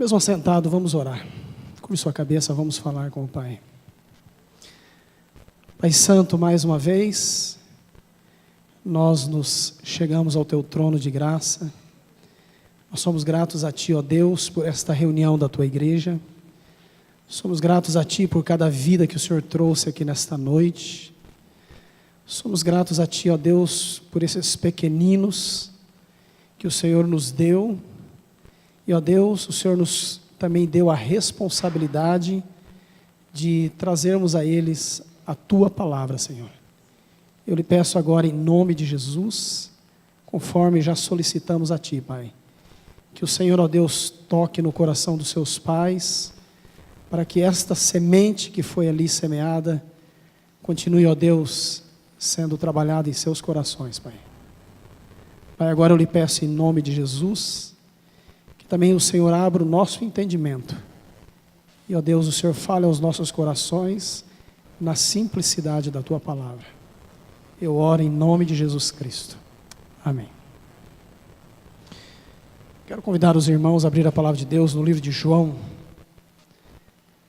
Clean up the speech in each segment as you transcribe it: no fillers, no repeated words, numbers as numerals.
Mesmo sentado, vamos orar. Curve sua cabeça, vamos falar com o Pai. Pai Santo, mais uma vez, nós nos chegamos ao Teu trono de graça. Nós somos gratos a Ti, ó Deus, por esta reunião da Tua igreja. Somos gratos a Ti por cada vida que o Senhor trouxe aqui nesta noite. Somos gratos a Ti, ó Deus, por esses pequeninos que o Senhor nos deu. E, ó Deus, o Senhor nos também deu a responsabilidade de trazermos a eles a Tua palavra, Senhor. Eu lhe peço agora, em nome de Jesus, conforme já solicitamos a Ti, Pai, que o Senhor, ó Deus, toque no coração dos seus pais, para que esta semente que foi ali semeada, continue, ó Deus, sendo trabalhada em seus corações, Pai. Pai, agora eu lhe peço em nome de Jesus, que também o Senhor abra o nosso entendimento. E, ó Deus, o Senhor fale aos nossos corações, na simplicidade da Tua palavra. Eu oro em nome de Jesus Cristo. Amém. Quero convidar os irmãos a abrir a palavra de Deus no livro de João.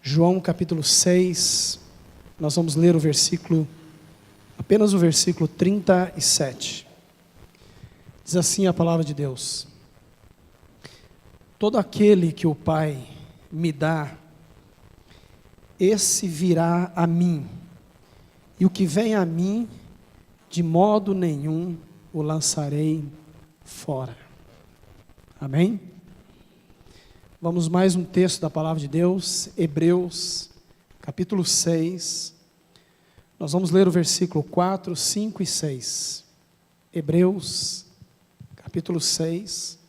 João capítulo 6, nós vamos ler apenas o versículo 37. Diz assim a palavra de Deus: todo aquele que o Pai me dá, esse virá a mim, e o que vem a mim, de modo nenhum o lançarei fora. Amém? Vamos mais um texto da palavra de Deus, Hebreus, capítulo 6. Nós vamos ler o versículo 4, 5 e 6. Hebreus, capítulo 6.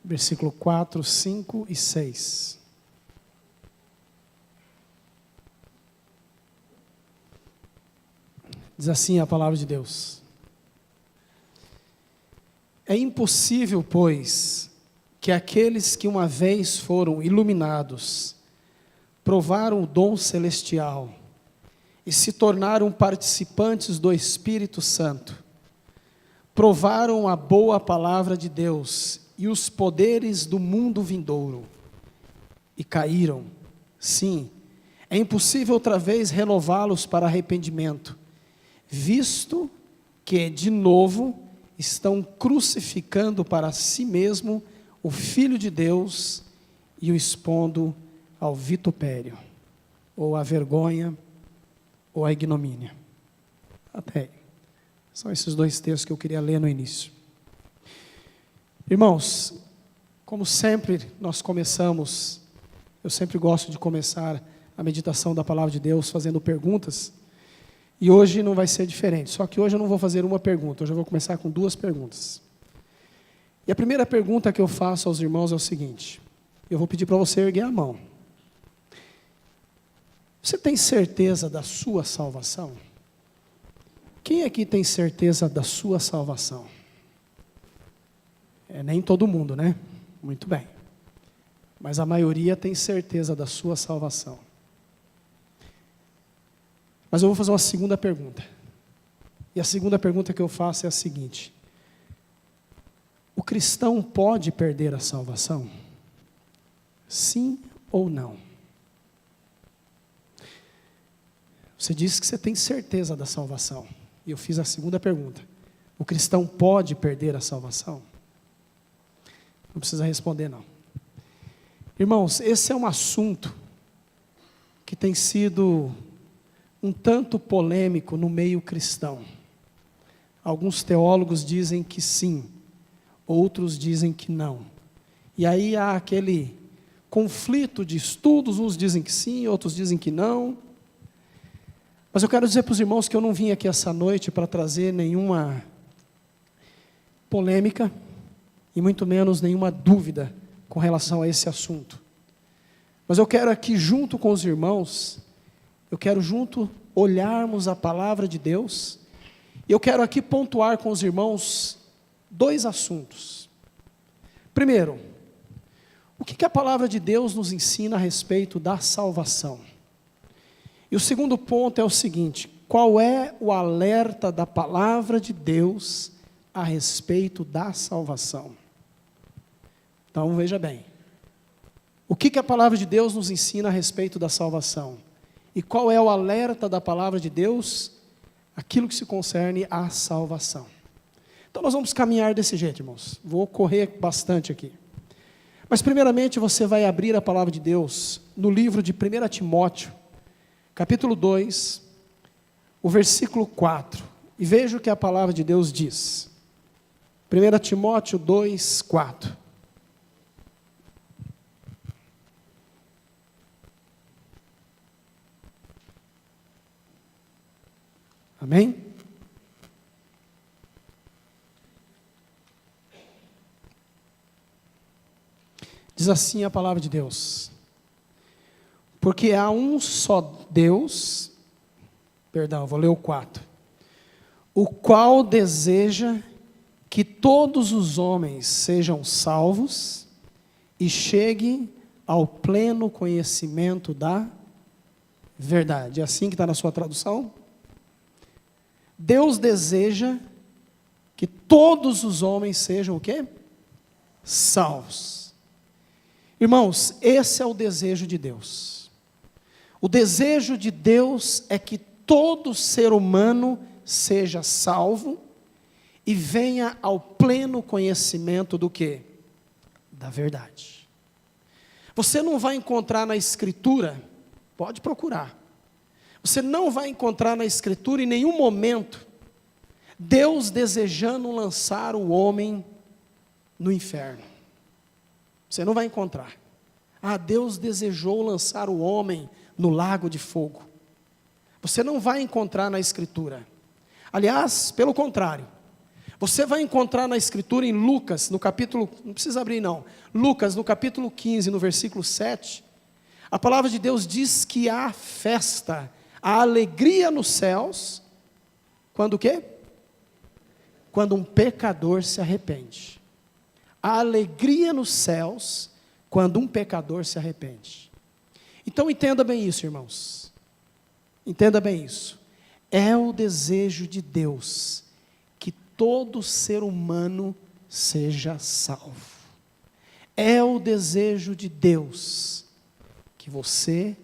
Versículo 4, 5 e 6. Diz assim a palavra de Deus: é impossível, pois, que aqueles que uma vez foram iluminados, provaram o dom celestial e se tornaram participantes do Espírito Santo, provaram a boa palavra de Deus e os poderes do mundo vindouro, e caíram. Sim, é impossível outra vez renová-los para arrependimento, visto que, de novo, estão crucificando para si mesmo o Filho de Deus e o expondo ao vitupério, ou à vergonha, ou à ignomínia. Até aí. São esses dois textos que eu queria ler no início. Irmãos, como sempre nós começamos, eu sempre gosto de começar a meditação da palavra de Deus fazendo perguntas, e hoje não vai ser diferente, só que hoje eu não vou fazer uma pergunta, hoje eu vou começar com duas perguntas. E a primeira pergunta que eu faço aos irmãos é o seguinte: eu vou pedir para você erguer a mão. Você tem certeza da sua salvação? Quem aqui tem certeza da sua salvação? Nem todo mundo, né? Muito bem. Mas a maioria tem certeza da sua salvação. Mas eu vou fazer uma segunda pergunta. E a segunda pergunta que eu faço é a seguinte: o cristão pode perder a salvação? Sim ou não? Você disse que você tem certeza da salvação. E eu fiz a segunda pergunta: o cristão pode perder a salvação? Não precisa responder, não. Irmãos, esse é um assunto que tem sido um tanto polêmico no meio cristão. Alguns teólogos dizem que sim, outros dizem que não. E aí há aquele conflito de estudos, uns dizem que sim, outros dizem que não. Mas eu quero dizer para os irmãos que eu não vim aqui essa noite para trazer nenhuma polêmica, e muito menos nenhuma dúvida com relação a esse assunto. Mas eu quero aqui, junto com os irmãos, olharmos a palavra de Deus, e eu quero aqui pontuar com os irmãos dois assuntos. Primeiro, o que a palavra de Deus nos ensina a respeito da salvação? E o segundo ponto é o seguinte: qual é o alerta da palavra de Deus a a respeito da salvação. Então veja bem, o que a palavra de Deus nos ensina a respeito da salvação? E qual é o alerta da palavra de Deus? Aquilo que se concerne à salvação. Então nós vamos caminhar desse jeito, irmãos. Vou correr bastante aqui. Mas primeiramente você vai abrir a palavra de Deus no livro de 1 Timóteo, capítulo 2, o versículo 4. E veja o que a palavra de Deus diz. 1 Timóteo 2, 4. Amém? Diz assim a palavra de Deus: porque há um só Deus, vou ler o 4, o qual deseja que todos os homens sejam salvos e cheguem ao pleno conhecimento da verdade. É assim que está na sua tradução? Deus deseja que todos os homens sejam o quê? Salvos. Irmãos, esse é o desejo de Deus. O desejo de Deus é que todo ser humano seja salvo e venha ao pleno conhecimento do quê? Da verdade. Você não vai encontrar na Escritura, pode procurar, você não vai encontrar na Escritura em nenhum momento Deus desejando lançar o homem no inferno. Você não vai encontrar. Deus desejou lançar o homem no lago de fogo. Você não vai encontrar na Escritura. Aliás, pelo contrário, você vai encontrar na Escritura em Lucas, no capítulo, não precisa abrir não, Lucas no capítulo 15, no versículo 7, a palavra de Deus diz que há festa, há alegria nos céus, quando o quê? Quando um pecador se arrepende. Há alegria nos céus, quando um pecador se arrepende. Então entenda bem isso, irmãos. Entenda bem isso. É o desejo de Deus que todo ser humano seja salvo. É o desejo de Deus que você,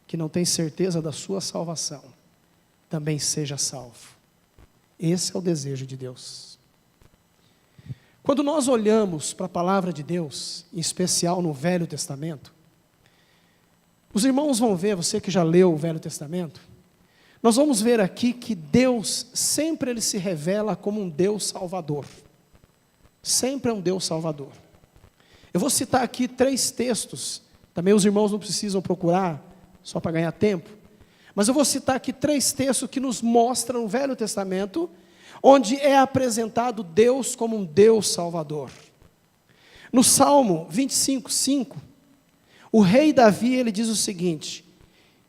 que não tem certeza da sua salvação, também seja salvo. Esse é o desejo de Deus. Quando nós olhamos para a palavra de Deus, em especial no Velho Testamento, os irmãos vão ver, você que já leu o Velho Testamento, nós vamos ver aqui que Deus, sempre Ele se revela como um Deus salvador. Sempre é um Deus salvador. Eu vou citar aqui 3 textos, também os irmãos não precisam procurar, só para ganhar tempo, mas eu vou citar aqui 3 textos que nos mostram o Velho Testamento, onde é apresentado Deus como um Deus salvador. No Salmo 25, 5, o rei Davi, ele diz o seguinte,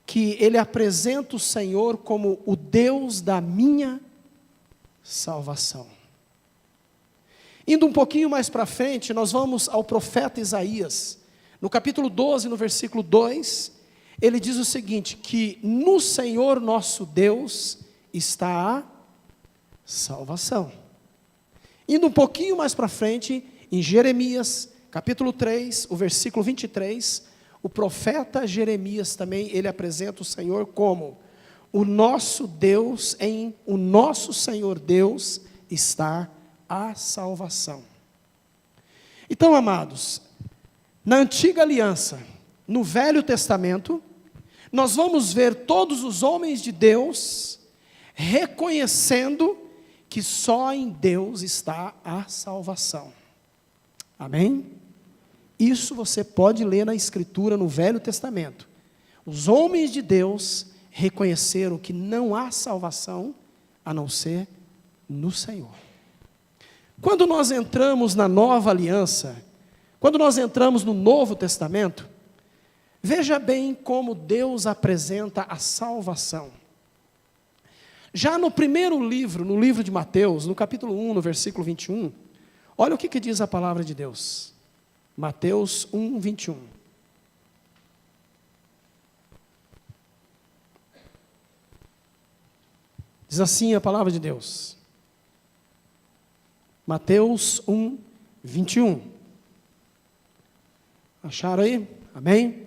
que ele apresenta o Senhor como o Deus da minha salvação. Indo um pouquinho mais para frente, nós vamos ao profeta Isaías, no capítulo 12, no versículo 2, ele diz o seguinte, que no Senhor nosso Deus está a salvação. Indo um pouquinho mais para frente, em Jeremias, capítulo 3, o versículo 23, o profeta Jeremias também, ele apresenta o Senhor como o nosso Deus, o nosso Senhor Deus está a salvação. Então, amados, na antiga aliança, no Velho Testamento, nós vamos ver todos os homens de Deus reconhecendo que só em Deus está a salvação. Amém? Isso você pode ler na Escritura no Velho Testamento. Os homens de Deus reconheceram que não há salvação a não ser no Senhor. Quando nós entramos na nova aliança, quando nós entramos no Novo Testamento, veja bem como Deus apresenta a salvação. Já no primeiro livro, no livro de Mateus, no capítulo 1, no versículo 21, olha o que diz a palavra de Deus. Mateus 1, 21. Diz assim a palavra de Deus: Mateus 1, 21. Acharam aí? Amém?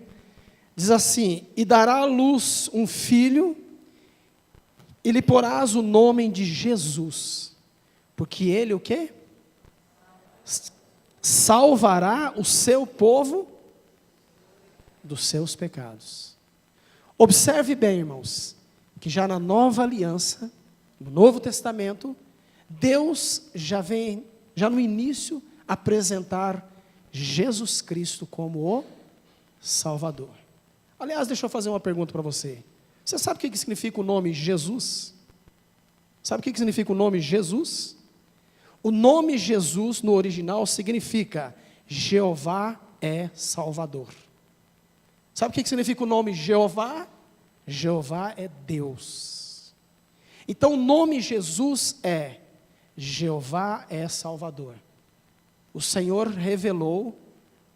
Diz assim: e dará à luz um filho, e lhe porás o nome de Jesus, porque ele o quê? Salvará o seu povo dos seus pecados. Observe bem, irmãos, que já na nova aliança, no Novo Testamento, Deus já vem, já no início, apresentar Jesus Cristo como o Salvador. Aliás, deixa eu fazer uma pergunta para você. Você sabe o que significa o nome Jesus? Sabe o que significa o nome Jesus? O nome Jesus no original significa Jeová é Salvador. Sabe o que significa o nome Jeová? Jeová é Deus. Então o nome Jesus é Jeová é Salvador. O Senhor revelou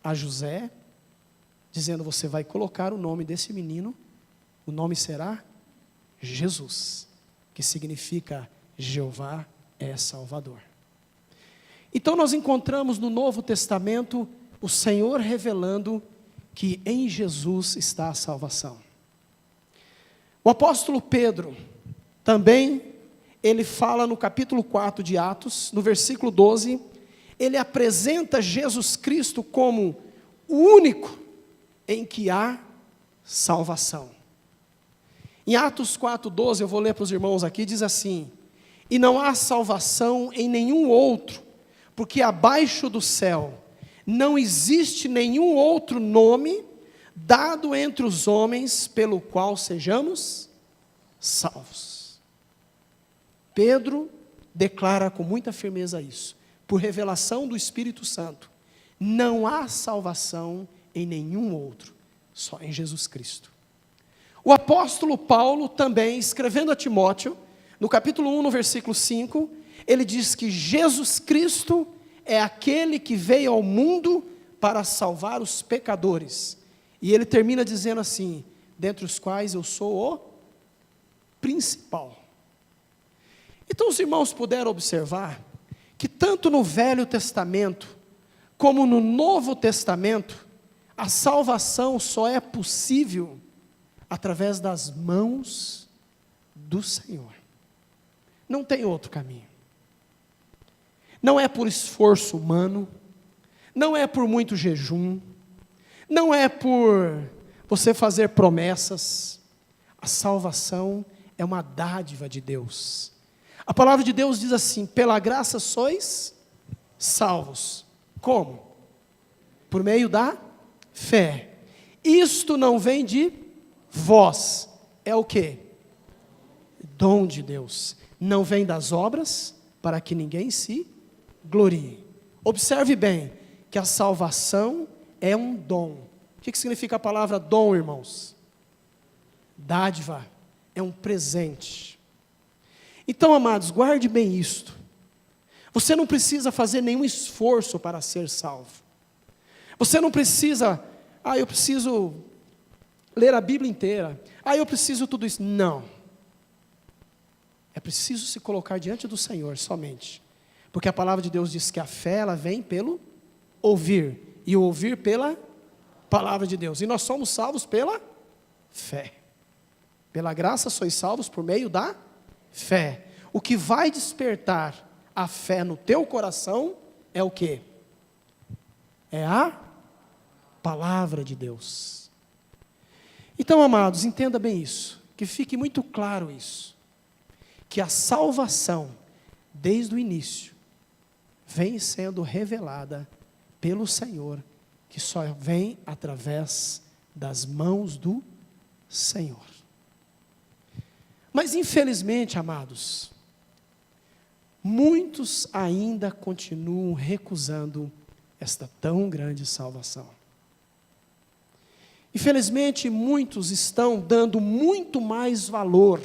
a José, dizendo: você vai colocar o nome desse menino, o nome será Jesus, que significa Jeová é Salvador. Então nós encontramos no Novo Testamento o Senhor revelando que em Jesus está a salvação. O apóstolo Pedro, também, ele fala no capítulo 4 de Atos, no versículo 12, ele apresenta Jesus Cristo como o único em que há salvação. Em Atos 4:12, eu vou ler para os irmãos aqui, diz assim: e não há salvação em nenhum outro, porque abaixo do céu não existe nenhum outro nome dado entre os homens pelo qual sejamos salvos. Pedro declara com muita firmeza isso, por revelação do Espírito Santo: não há salvação em nenhum outro, só em Jesus Cristo. O apóstolo Paulo também, escrevendo a Timóteo, no capítulo 1, no versículo 5, ele diz que Jesus Cristo é aquele que veio ao mundo para salvar os pecadores. E ele termina dizendo assim: dentre os quais eu sou o principal. Então os irmãos puderam observar que tanto no Velho Testamento como no Novo Testamento, a salvação só é possível através das mãos do Senhor. Não tem outro caminho. Não é por esforço humano, não é por muito jejum, não é por você fazer promessas. A salvação é uma dádiva de Deus. A palavra de Deus diz assim: pela graça sois salvos. Como? Por meio da fé. Isto não vem de vós. É o quê? Dom de Deus. Não vem das obras, para que ninguém se glorie. Observe bem que a salvação é um dom. O que significa a palavra dom, irmãos? Dádiva, é um presente. Então, amados, guarde bem isto. Você não precisa fazer nenhum esforço para ser salvo. Você não precisa, eu preciso ler a Bíblia inteira. Eu preciso tudo isso. Não. É preciso se colocar diante do Senhor somente. Porque a palavra de Deus diz que a fé, ela vem pelo ouvir. E o ouvir pela palavra de Deus. E nós somos salvos pela fé. Pela graça sois salvos por meio da fé. O que vai despertar a fé no teu coração é o quê? É a palavra de Deus. Então, amados, entenda bem isso. Que fique muito claro isso. Que a salvação, desde o início, vem sendo revelada pelo Senhor, que só vem através das mãos do Senhor. Mas infelizmente, amados, muitos ainda continuam recusando esta tão grande salvação. Infelizmente, muitos estão dando muito mais valor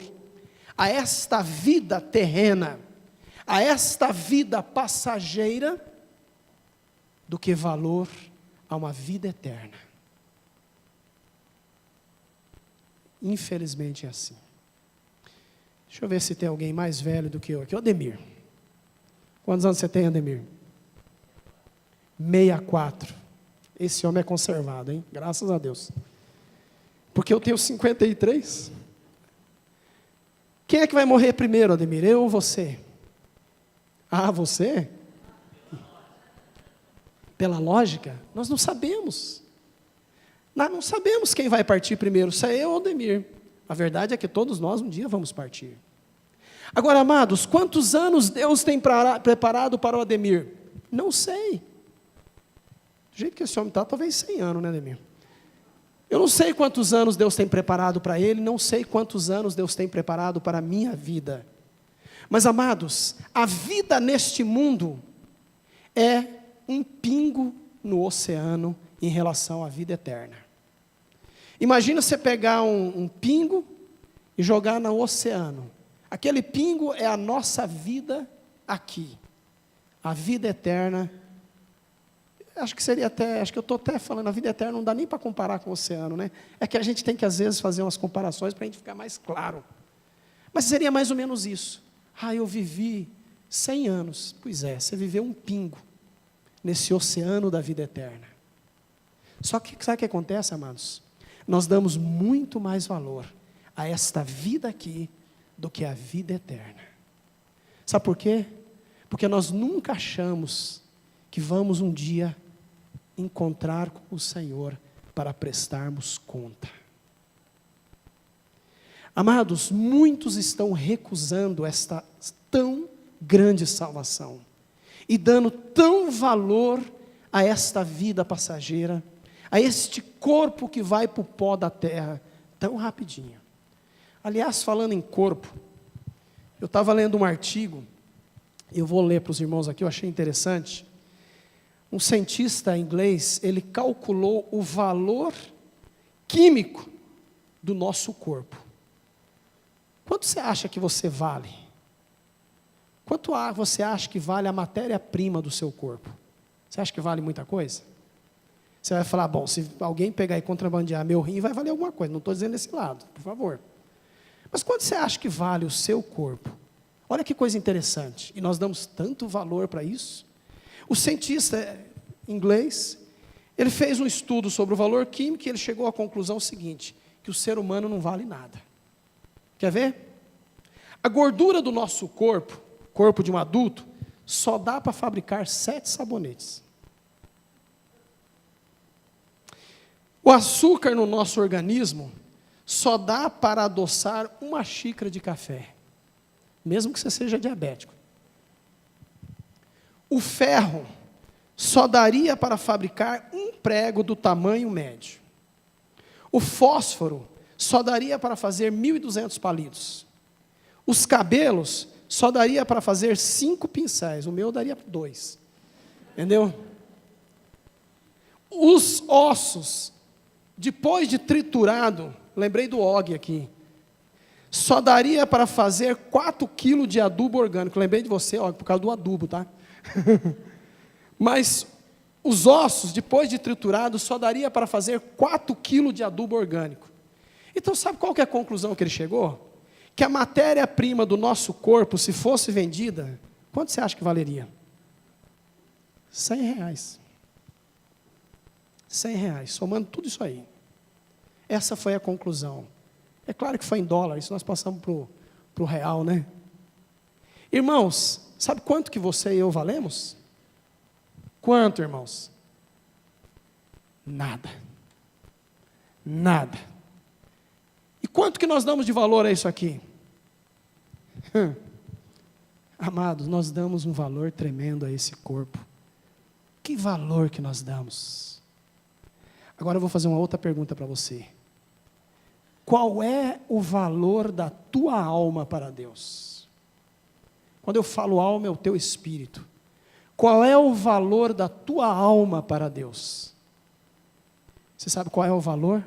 a esta vida terrena, a esta vida passageira, do que valor a uma vida eterna. Infelizmente é assim. Deixa eu ver se tem alguém mais velho do que eu aqui. Ademir, Quantos anos você tem, Ademir? 64. Esse homem é conservado, hein? Graças a Deus. Porque eu tenho 53. Quem é que vai morrer primeiro, Ademir? Eu ou você? Ah, você? Pela lógica, nós não sabemos. Nós não sabemos quem vai partir primeiro, se é eu ou Ademir. A verdade é que todos nós um dia vamos partir. Agora, amados, quantos anos Deus tem preparado para o Ademir? Não sei. Do jeito que esse homem está, talvez 100 anos, né, Ademir? Eu não sei quantos anos Deus tem preparado para ele, não sei quantos anos Deus tem preparado para a minha vida. Mas, amados, a vida neste mundo é um pingo no oceano em relação à vida eterna. Imagina você pegar um pingo e jogar no oceano. Aquele pingo é a nossa vida aqui. A vida eterna, acho que eu estou até falando, a vida eterna não dá nem para comparar com o oceano, né? É que a gente tem que às vezes fazer umas comparações para a gente ficar mais claro. Mas seria mais ou menos isso. Ah, eu vivi 100 anos. Pois é, você viveu um pingo nesse oceano da vida eterna. Só que sabe o que acontece, amados? Nós damos muito mais valor a esta vida aqui do que a vida eterna. Sabe por quê? Porque nós nunca achamos que vamos um dia encontrar com o Senhor para prestarmos conta. Amados, muitos estão recusando esta tão grande salvação e dando tão valor a esta vida passageira, a este corpo que vai para o pó da terra tão rapidinho. Aliás, falando em corpo, eu estava lendo um artigo, eu vou ler para os irmãos aqui, eu achei interessante. Um cientista inglês, ele calculou o valor químico do nosso corpo. Quanto você acha que você vale? Quanto você acha que vale a matéria-prima do seu corpo? Você acha que vale muita coisa? Você vai falar, bom, se alguém pegar e contrabandear meu rim, vai valer alguma coisa. Não estou dizendo desse lado, por favor. Mas quanto você acha que vale o seu corpo? Olha que coisa interessante. E nós damos tanto valor para isso. O cientista inglês, ele fez um estudo sobre o valor químico e ele chegou à conclusão seguinte, que o ser humano não vale nada. Quer ver? A gordura do nosso corpo de um adulto, só dá para fabricar 7 sabonetes. O açúcar no nosso organismo só dá para adoçar 1 xícara de café, mesmo que você seja diabético. O ferro só daria para fabricar 1 prego do tamanho médio. O fósforo só daria para fazer 1.200 palitos. Os cabelos só daria para fazer 5 pincéis. O meu daria 2. Entendeu? Os ossos, depois de triturado, lembrei do Og aqui, só daria para fazer 4 quilos de adubo orgânico. Lembrei de você, Og, por causa do adubo, tá? Mas os ossos, depois de triturado, só daria para fazer 4 quilos de adubo orgânico. Então, sabe qual que é a conclusão que ele chegou? Que a matéria-prima do nosso corpo, se fosse vendida, quanto você acha que valeria? R$100. R$100, somando tudo isso aí. Essa foi a conclusão. É claro que foi em dólar, isso nós passamos para o real, né? Irmãos, sabe quanto que você e eu valemos? Quanto, irmãos? Nada. Nada. E quanto que nós damos de valor a isso aqui? Amados, nós damos um valor tremendo a esse corpo. Que valor que nós damos? Agora eu vou fazer uma outra pergunta para você. Qual é o valor da tua alma para Deus? Quando eu falo alma, é o teu espírito. Qual é o valor da tua alma para Deus? Você sabe qual é o valor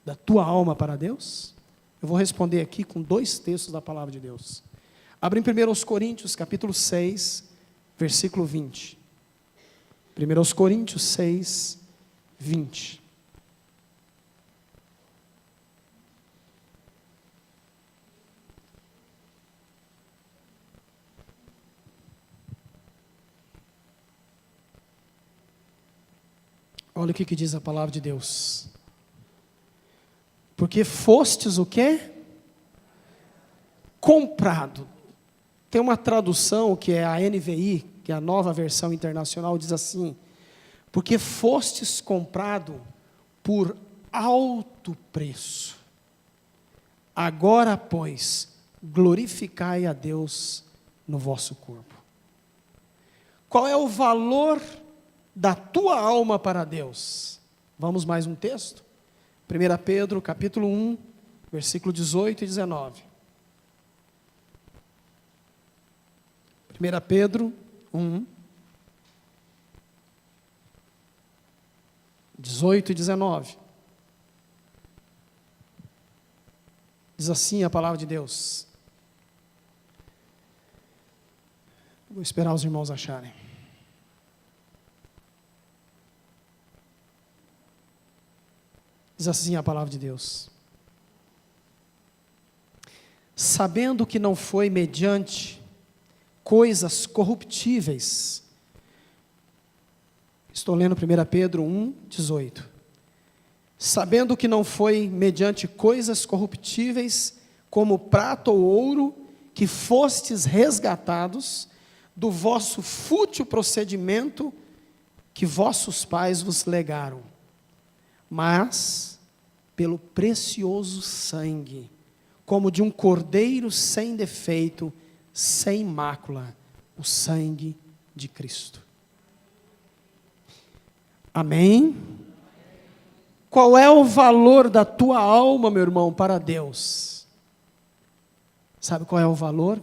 da tua alma para Deus? Eu vou responder aqui com 2 textos da palavra de Deus. Abre em 1 Coríntios, capítulo 6, versículo 20. 1 Coríntios 6, 20. Olha o que diz a palavra de Deus. Porque fostes o quê? Comprado. Tem uma tradução que é a NVI, que é a Nova Versão Internacional, diz assim: porque fostes comprado por alto preço. Agora, pois, glorificai a Deus no vosso corpo. Qual é o valor da tua alma para Deus? Vamos mais um texto? 1 Pedro, capítulo 1, versículo 18 e 19. 1 Pedro 1, 18 e 19. Diz assim a palavra de Deus. Vou esperar os irmãos acharem. Diz assim a palavra de Deus: sabendo que não foi mediante coisas corruptíveis. Estou lendo 1 Pedro 1, 18. Sabendo que não foi mediante coisas corruptíveis, como prata ou ouro, que fostes resgatados do vosso fútil procedimento que vossos pais vos legaram, mas pelo precioso sangue, como de um cordeiro sem defeito, sem mácula, o sangue de Cristo. Amém? Qual é o valor da tua alma, meu irmão, para Deus? Sabe qual é o valor?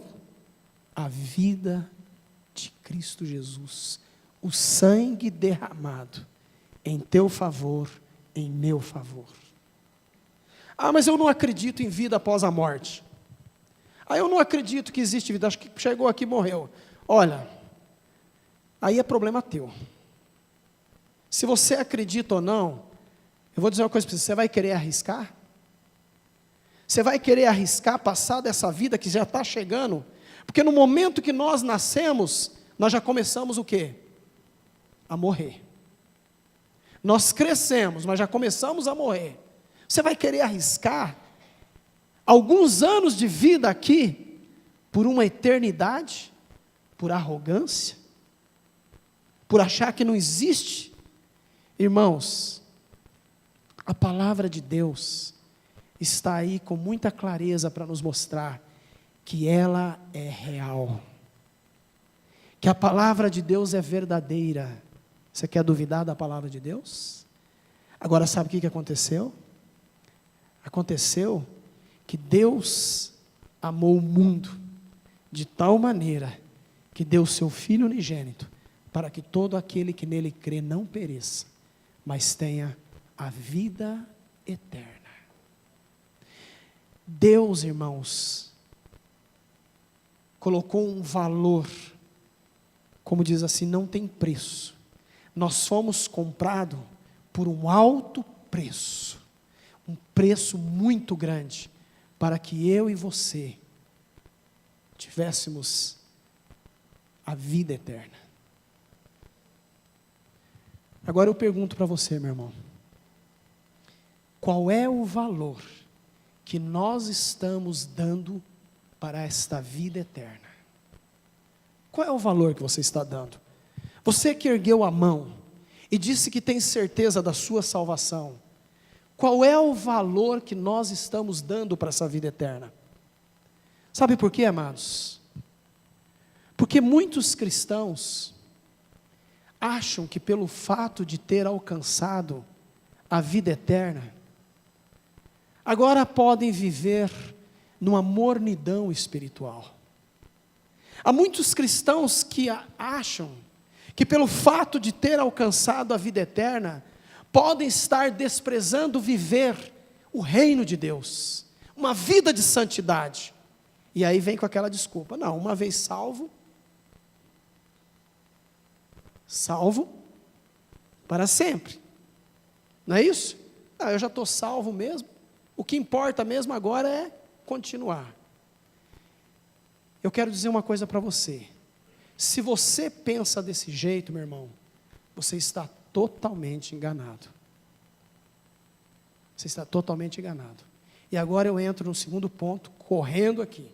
A vida de Cristo Jesus, o sangue derramado em teu favor, em meu favor. Ah, mas eu não acredito em vida após a morte. Ah, eu não acredito que existe vida, acho que chegou aqui e morreu. Olha, aí é problema teu. Se você acredita ou não, eu vou dizer uma coisa para você: você vai querer arriscar? Você vai querer arriscar passar dessa vida que já está chegando? Porque no momento que nós nascemos, nós já começamos o quê? A morrer. Nós crescemos, mas já começamos a morrer. Você vai querer arriscar alguns anos de vida aqui por uma eternidade? Por arrogância? Por achar que não existe? Irmãos, a palavra de Deus está aí com muita clareza para nos mostrar que ela é real, que a palavra de Deus é verdadeira. Você quer duvidar da palavra de Deus? Agora sabe o que aconteceu? Aconteceu que Deus amou o mundo de tal maneira que deu o seu Filho unigênito, para que todo aquele que nele crê não pereça, mas tenha a vida eterna. Deus, irmãos, colocou um valor, como diz assim, não tem preço. Nós fomos comprados por um alto preço, um preço muito grande, para que eu e você tivéssemos a vida eterna. Agora eu pergunto para você, meu irmão, qual é o valor que nós estamos dando para esta vida eterna? Qual é o valor que você está dando? Você que ergueu a mão e disse que tem certeza da sua salvação, qual é o valor que nós estamos dando para essa vida eterna? Sabe por quê, amados? Porque muitos cristãos acham que pelo fato de ter alcançado a vida eterna, agora podem viver numa mornidão espiritual. Há muitos cristãos que acham que pelo fato de ter alcançado a vida eterna, podem estar desprezando viver o reino de Deus, uma vida de santidade. E aí vem com aquela desculpa: não, uma vez salvo para sempre. Não é isso? Ah, eu já estou salvo mesmo. O que importa mesmo agora é continuar. Eu quero dizer uma coisa para você. Se você pensa desse jeito, meu irmão, você está totalmente enganado. Você está totalmente enganado. E agora eu entro no segundo ponto, correndo aqui.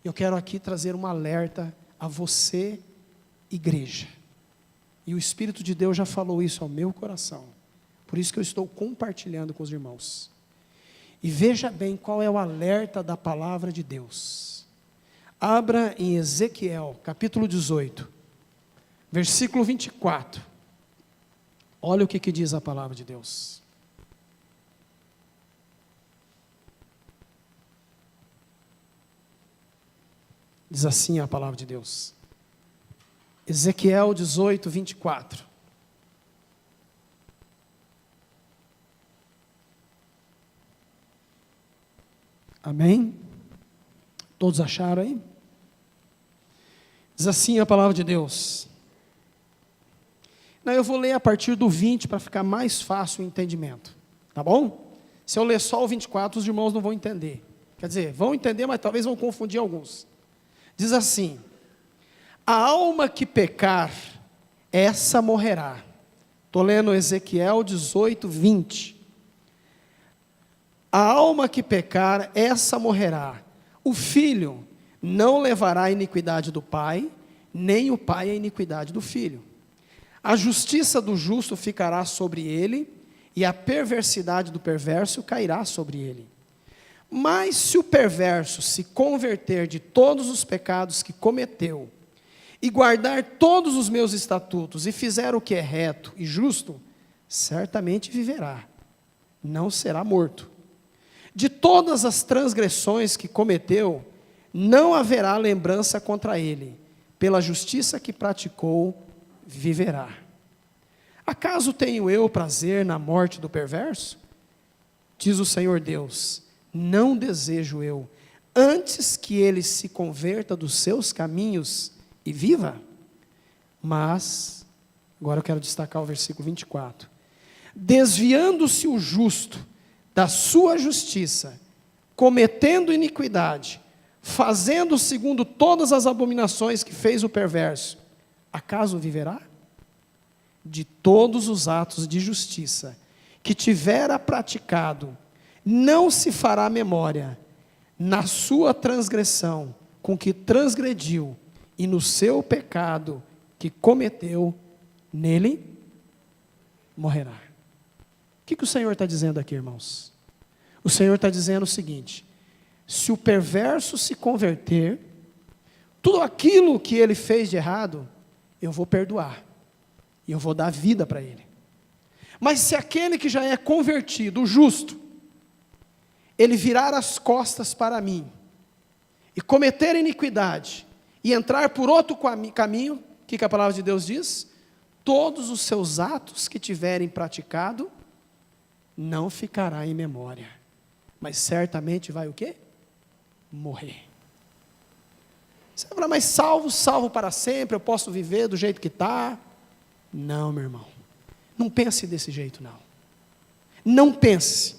Eu quero aqui trazer um alerta a você, igreja. E o Espírito de Deus já falou isso ao meu coração. Por isso que eu estou compartilhando com os irmãos. E veja bem qual é o alerta da palavra de Deus. Abra em Ezequiel, capítulo 18, versículo 24. Olha o que diz a palavra de Deus. Diz assim a palavra de Deus. Ezequiel 18, 24. Amém? Todos acharam aí? Diz assim a palavra de Deus. Não, eu vou ler a partir do 20 para ficar mais fácil o entendimento. Tá bom? Se eu ler só o 24, os irmãos não vão entender. Quer dizer, vão entender, mas talvez vão confundir alguns. Diz assim: a alma que pecar, essa morrerá. Estou lendo Ezequiel 18, 20. A alma que pecar, essa morrerá. O filho não levará a iniquidade do pai, nem o pai a iniquidade do filho. A justiça do justo ficará sobre ele, e a perversidade do perverso cairá sobre ele. Mas se o perverso se converter de todos os pecados que cometeu, e guardar todos os meus estatutos, e fizer o que é reto e justo, certamente viverá, não será morto. De todas as transgressões que cometeu, não haverá lembrança contra ele, pela justiça que praticou, viverá. Acaso tenho eu prazer na morte do perverso? Diz o Senhor Deus, não desejo eu, antes que ele se converta dos seus caminhos e viva. Mas, agora eu quero destacar o versículo 24. Desviando-se o justo da sua justiça, cometendo iniquidade, fazendo segundo todas as abominações que fez o perverso, acaso viverá? De todos os atos de justiça que tivera praticado, não se fará memória, na sua transgressão com que transgrediu, e no seu pecado que cometeu, nele morrerá. O que o Senhor está dizendo aqui, irmãos? O Senhor está dizendo o seguinte: se o perverso se converter, tudo aquilo que ele fez de errado, eu vou perdoar, e eu vou dar vida para ele. Mas se aquele que já é convertido, o justo, ele virar as costas para mim, e cometer iniquidade, e entrar por outro caminho, o que a palavra de Deus diz? Todos os seus atos que tiverem praticado, não ficará em memória, mas certamente vai o quê? Morrer. Você vai falar, mas salvo para sempre, eu posso viver do jeito que está? Não, meu irmão, não pense desse jeito não. Não pense.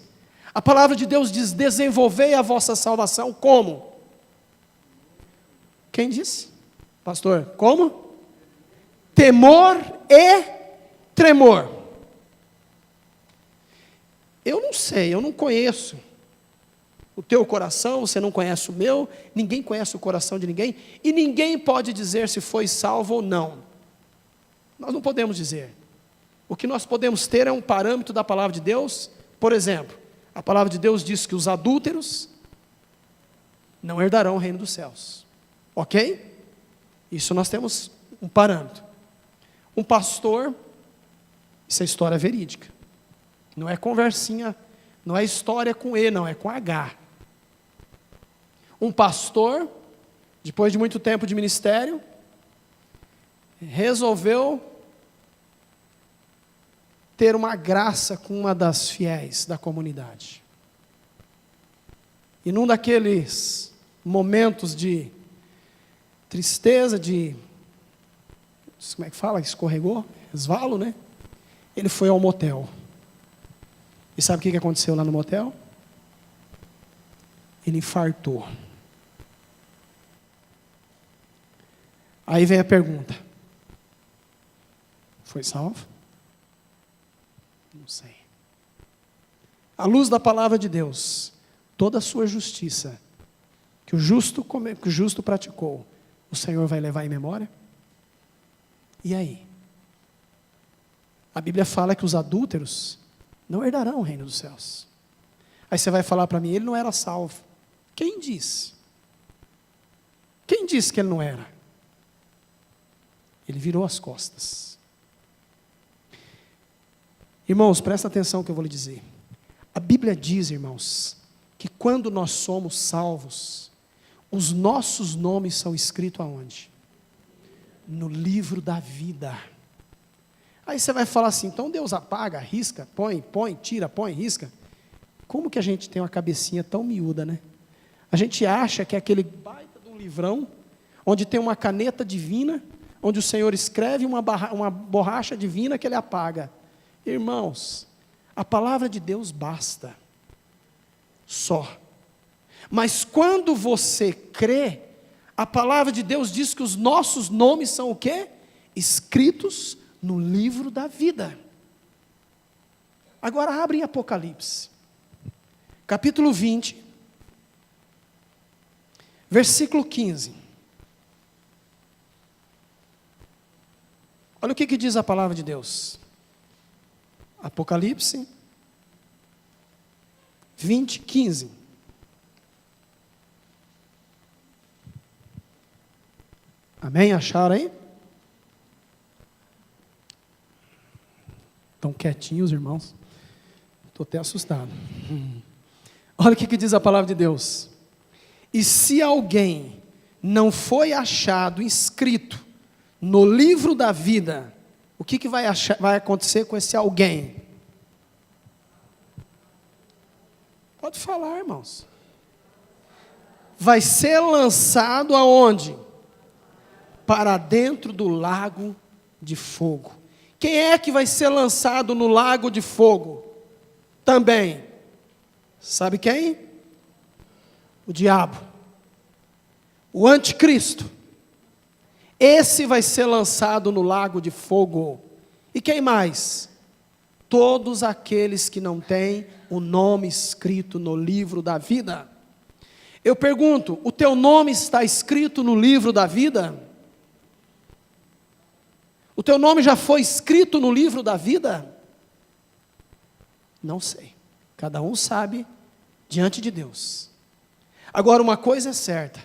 A palavra de Deus diz, desenvolvei a vossa salvação como? Quem disse? Pastor, como? Temor e tremor. Eu não sei, eu não conheço o teu coração, você não conhece o meu, ninguém conhece o coração de ninguém, e ninguém pode dizer se foi salvo ou não. Nós não podemos dizer. O que nós podemos ter é um parâmetro da palavra de Deus. Por exemplo, a palavra de Deus diz que os adúlteros não herdarão o reino dos céus. Ok? Isso nós temos um parâmetro. Um pastor, isso é história verídica. Não é conversinha, não é história com E, não, é com H. Um pastor, depois de muito tempo de ministério, resolveu ter uma graça com uma das fiéis da comunidade. E num daqueles momentos de tristeza, como é que fala? Escorregou? Resvalo, né? Ele foi ao motel. E sabe o que aconteceu lá no motel? Ele infartou. Aí vem a pergunta: foi salvo? Não sei. À luz da palavra de Deus, toda a sua justiça que o justo praticou, o Senhor vai levar em memória? E aí? A Bíblia fala que os adúlteros não herdarão o reino dos céus. Aí você vai falar para mim, ele não era salvo. Quem disse? Quem disse que ele não era? Ele virou as costas. Irmãos, presta atenção no que eu vou lhe dizer. A Bíblia diz, irmãos, que quando nós somos salvos, os nossos nomes são escritos aonde? No livro da vida. Aí você vai falar assim, então Deus apaga, risca, põe, tira, põe, risca. Como que a gente tem uma cabecinha tão miúda, né? A gente acha que é aquele baita de um livrão, onde tem uma caneta divina, onde o Senhor escreve uma borracha divina que Ele apaga. Irmãos, a palavra de Deus basta. Só. Mas quando você crê, a palavra de Deus diz que os nossos nomes são o quê? Escritos no livro da vida. Agora abre em Apocalipse, capítulo 20, versículo 15. Olha o que diz a palavra de Deus. Apocalipse 20, 15. Amém? Acharam aí? Estão quietinhos, irmãos? Estou até assustado. Olha o que diz a palavra de Deus. E se alguém não foi achado inscrito no livro da vida, o que vai acontecer com esse alguém? Pode falar, irmãos. Vai ser lançado aonde? Para dentro do lago de fogo. Quem é que vai ser lançado no lago de fogo? Também. Sabe quem? O diabo. O anticristo. Esse vai ser lançado no lago de fogo. E quem mais? Todos aqueles que não têm o nome escrito no livro da vida. Eu pergunto, o teu nome está escrito no livro da vida? O teu nome já foi escrito no livro da vida? Não sei. Cada um sabe diante de Deus. Agora, uma coisa é certa: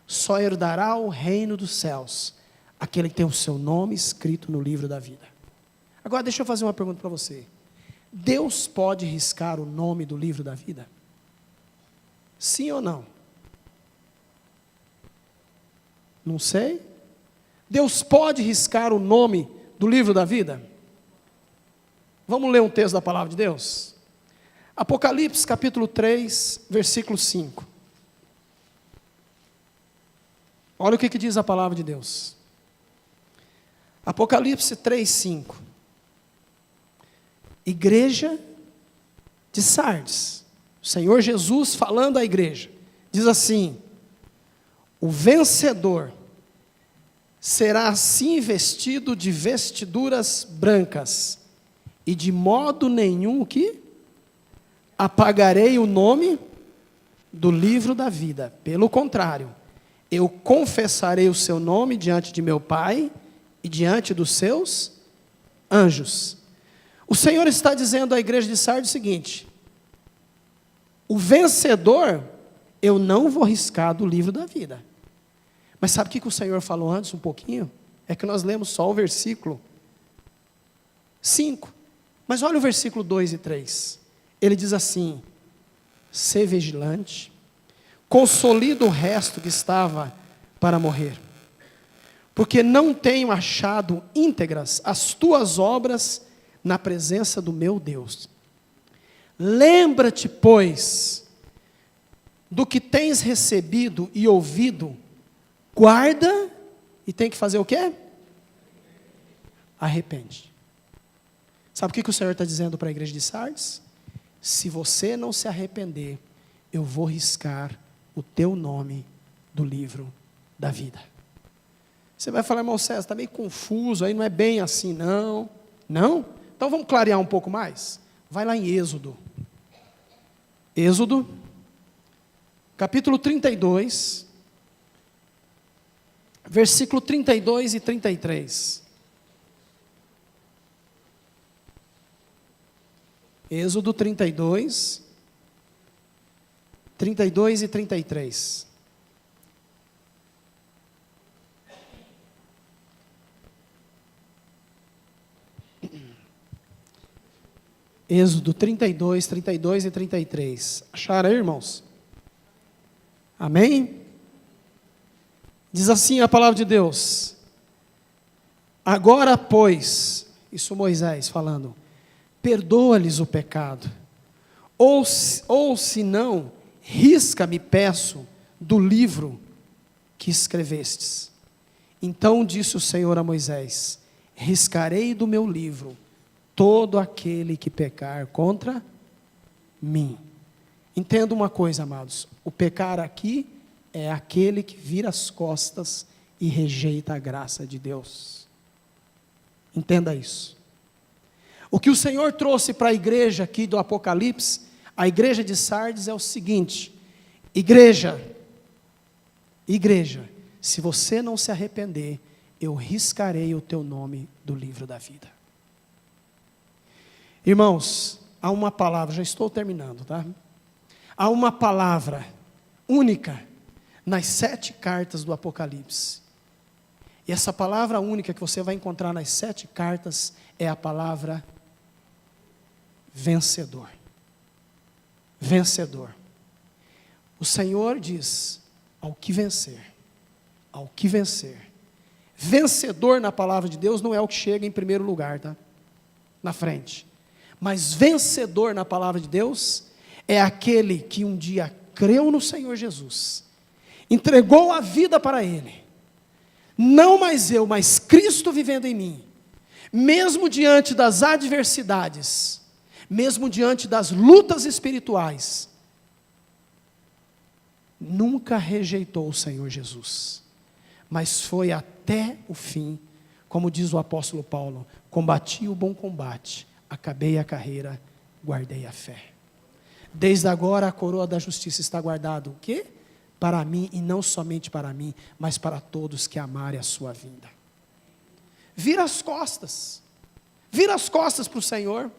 só herdará o reino dos céus aquele que tem o seu nome escrito no livro da vida. Agora, deixa eu fazer uma pergunta para você. Deus pode riscar o nome do livro da vida? Sim ou não? Não sei. Deus pode riscar o nome do livro da vida? Vamos ler um texto da palavra de Deus? Apocalipse capítulo 3, versículo 5. Olha o que diz a palavra de Deus. Apocalipse 3, 5. Igreja de Sardes. O Senhor Jesus falando à igreja. Diz assim: o vencedor será assim vestido de vestiduras brancas, e de modo nenhum que apagarei o nome do livro da vida. Pelo contrário, eu confessarei o seu nome diante de meu Pai e diante dos seus anjos. O Senhor está dizendo à igreja de Sardes o seguinte: o vencedor eu não vou riscar do livro da vida. Mas sabe o que o Senhor falou antes um pouquinho? É que nós lemos só o versículo 5. Mas olha o versículo 2 e 3. Ele diz assim: sê vigilante, consolida o resto que estava para morrer, porque não tenho achado íntegras as tuas obras na presença do meu Deus. Lembra-te, pois, do que tens recebido e ouvido, guarda, e tem que fazer o quê? Arrepende. Sabe o que o Senhor está dizendo para a igreja de Sardes? Se você não se arrepender, eu vou riscar o teu nome do livro da vida. Você vai falar, irmão César, está meio confuso, aí não é bem assim, não. Não? Então vamos clarear um pouco mais? Vai lá em Êxodo. Êxodo, capítulo 32, versículo 32 e 33. Êxodo 32, 32 e 33. Êxodo 32, 32 e 33. Acharam aí, irmãos? Amém? Diz assim a palavra de Deus: agora, pois, isso Moisés falando, perdoa-lhes o pecado, ou se não, risca-me, peço, do livro que escrevestes. Então disse o Senhor a Moisés: riscarei do meu livro todo aquele que pecar contra mim. Entenda uma coisa, amados, o pecar aqui é aquele que vira as costas e rejeita a graça de Deus. Entenda isso. O que o Senhor trouxe para a igreja aqui do Apocalipse, a igreja de Sardes, é o seguinte: igreja, se você não se arrepender, eu riscarei o teu nome do livro da vida. Irmãos, há uma palavra, já estou terminando, tá? Há uma palavra única nas 7 cartas do Apocalipse. E essa palavra única que você vai encontrar nas 7 cartas é a palavra vencedor. Vencedor. O Senhor diz: ao que vencer, ao que vencer. Vencedor na palavra de Deus não é o que chega em primeiro lugar, tá? Na frente. Mas vencedor na palavra de Deus é aquele que um dia creu no Senhor Jesus, entregou a vida para Ele. Não mais eu, mas Cristo vivendo em mim. Mesmo diante das adversidades, mesmo diante das lutas espirituais, nunca rejeitou o Senhor Jesus, mas foi até o fim, como diz o apóstolo Paulo: combati o bom combate, acabei a carreira, guardei a fé. Desde agora a coroa da justiça está guardada, o quê? Para mim, e não somente para mim, mas para todos que amarem a sua vinda. Vira as costas para o Senhor.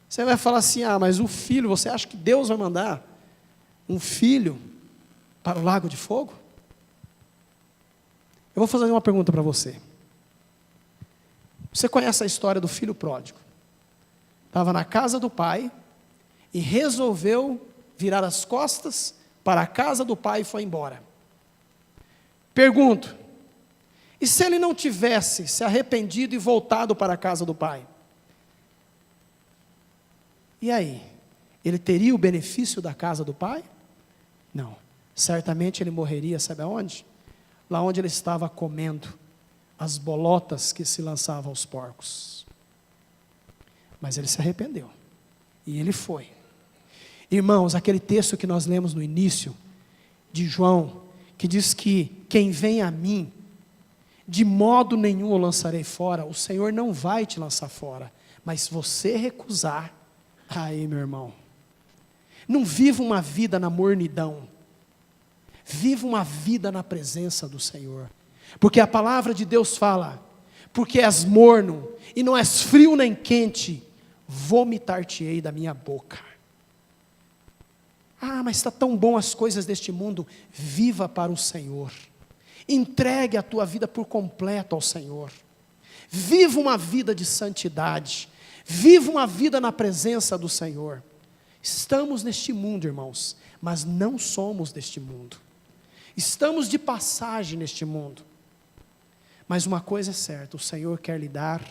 Você vai falar assim: ah, mas o filho, você acha que Deus vai mandar um filho para o lago de fogo? Eu vou fazer uma pergunta para você. Você conhece a história do filho pródigo? Estava na casa do pai e resolveu virar as costas para a casa do pai e foi embora. Pergunto: e se ele não tivesse se arrependido e voltado para a casa do pai? E aí? Ele teria o benefício da casa do pai? Não. Certamente ele morreria, sabe aonde? Lá onde ele estava comendo as bolotas que se lançavam aos porcos. Mas ele se arrependeu. E ele foi. Irmãos, aquele texto que nós lemos no início, de João, que diz que quem vem a mim, de modo nenhum o lançarei fora. O Senhor não vai te lançar fora, mas se você recusar, aí, meu irmão, não viva uma vida na mornidão, viva uma vida na presença do Senhor. Porque a palavra de Deus fala: porque és morno, e não és frio nem quente, vomitar-te-ei da minha boca. Ah, mas está tão bom as coisas deste mundo. Viva para o Senhor, entregue a tua vida por completo ao Senhor, viva uma vida de santidade, viva uma vida na presença do Senhor. Estamos neste mundo, irmãos, mas não somos deste mundo. Estamos de passagem neste mundo. Mas uma coisa é certa: o Senhor quer lhe dar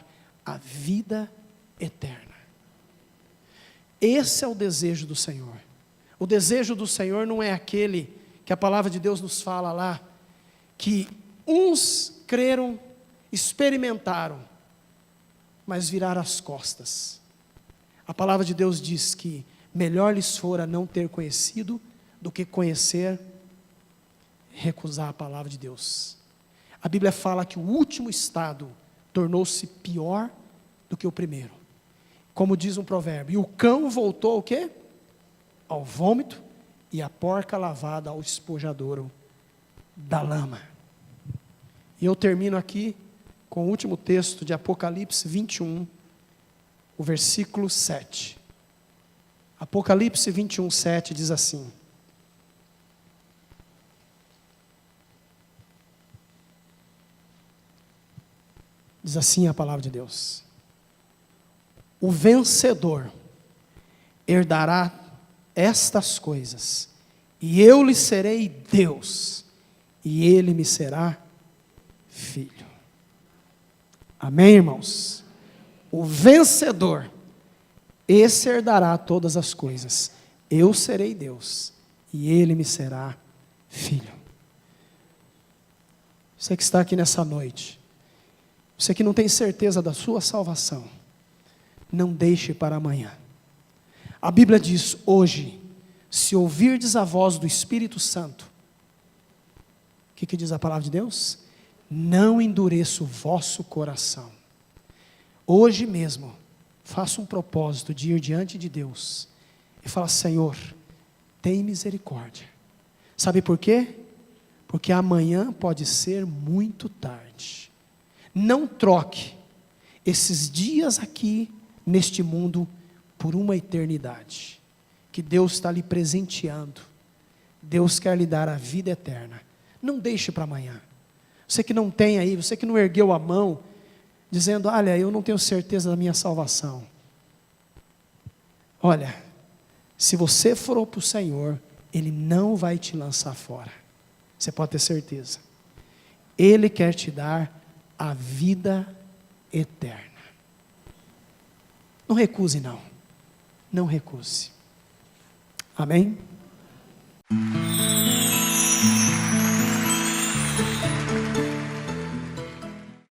a vida eterna. Esse é o desejo do Senhor. O desejo do Senhor não é aquele que a palavra de Deus nos fala lá, que uns creram, experimentaram, mas viraram as costas. A palavra de Deus diz que melhor lhes fora não ter conhecido do que conhecer, recusar a palavra de Deus. A Bíblia fala que o último estado tornou-se pior do que o primeiro. Como diz um provérbio, e o cão voltou ao quê? Ao vômito, e a porca lavada ao espojadouro da lama. E eu termino aqui com o último texto de Apocalipse 21, o versículo 7. Apocalipse 21, 7 diz assim: diz assim a palavra de Deus: o vencedor herdará estas coisas, e eu lhe serei Deus, e ele me será filho. Amém, irmãos? O vencedor, esse herdará todas as coisas. Eu serei Deus, e ele me será filho. Você que está aqui nessa noite, você que não tem certeza da sua salvação, não deixe para amanhã. A Bíblia diz: hoje, se ouvirdes a voz do Espírito Santo, o que diz a palavra de Deus? Não endureça o vosso coração. Hoje mesmo, faça um propósito de ir diante de Deus e falar: Senhor, tem misericórdia. Sabe por quê? Porque amanhã pode ser muito tarde. Não troque esses dias aqui neste mundo por uma eternidade, que Deus está lhe presenteando. Deus quer lhe dar a vida eterna. Não deixe para amanhã. Você que não tem aí, você que não ergueu a mão, dizendo: olha, eu não tenho certeza da minha salvação. Olha, se você for para o Senhor, Ele não vai te lançar fora. Você pode ter certeza. Ele quer te dar a vida eterna. Não recuse, não. Não recuse. Amém?